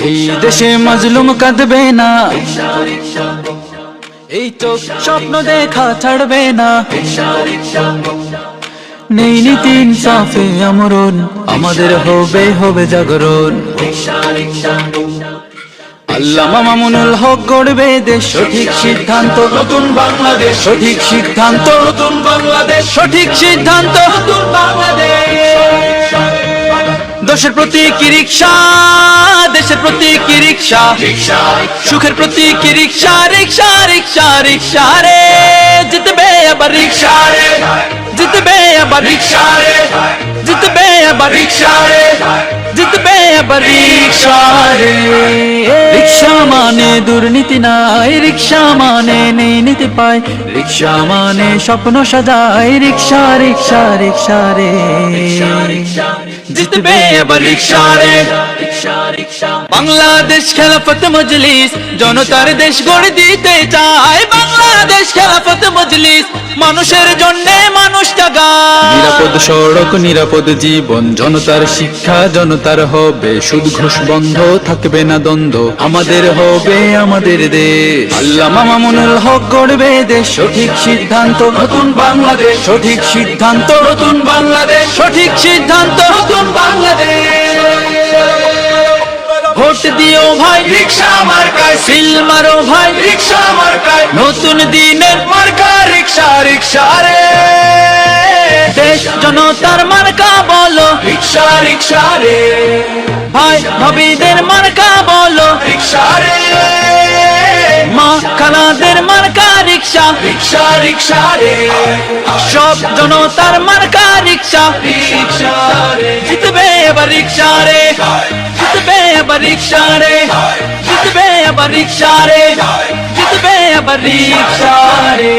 এই দেশে মাজলুম কাঁদবে না, এই তো স্বপ্ন দেখা ছাড়বে না। নেই নীতি ইনসাফে আমরণ, আমাদের হবে হবে জাগরণ। আল্লামা মামুনুল হক গড়বে দেশ, সঠিক সিদ্ধান্ত নতুন বাংলাদেশ, সঠিক সিদ্ধান্ত নতুন বাংলাদেশ, সঠিক সিদ্ধান্ত নতুন বাংলাদেশ। দেশের প্রতি কি রিকশা, দেশের প্রতি কি রিকশা, সুখের প্রতি কি রিকশা, রিকশা রিকশা রিকশা রে জিতবে আবার রিকশা রে, জিতবে আবার রিকশা রে, জিতবে আবার রিকশা রে, জিতবে আবার রিকশা রে। রিকশা মানে দুর্নীতি নাই, রিকশা মানে নেই নীতি পায়, রিকশা মানে স্বপ্ন সাজায়, রিকশা রিকশা রিকশা রে জিতবে আবার রিকশা রে। বাংলাদেশ খেলাফত মজলিস জনতার দেশ গড়ে দিতে চায়, বাংলাদেশ খেলাফত মজলিস মানুষের জন্য মানুষ জাগায়। নিরাপদ সড়ক নিরাপদ জীবন, জনতার শিক্ষা জনতার হবে, সুদ ঘুষ বন্ধ থাকবে না দ্বন্দ্ব, আমাদের হবে আমাদের দেশ। আল্লামা মামুনুল হক গড়বে দেশ, সঠিক সিদ্ধান্ত নতুন বাংলাদেশ, সঠিক সিদ্ধান্ত নতুন বাংলাদেশ, সঠিক সিদ্ধান্ত নতুন বাংলাদেশ। ভোট দিও ভাই রিকশা মার্কায়, সিল মারো ভাই রিকশা মার্কায়, নতুন দিনের মার্কা রিকশা রিকশা রে। দেশ জনতার মার্কা বলো রিকশা রিকশা রে, ভাই ভাবিদের মার্কা বলো রিকশা রে, মা খালাদের মার্কা রিকশা রিকশা রিকশা রে, সব জনতার মার্কা রিকশা রিকশা রে। জিতবে এবার রিকশা রে, জিতবে এবার রিকশা রে, জিতবে এবার রিকশা রে, জিতবে এবার রিকশা রে।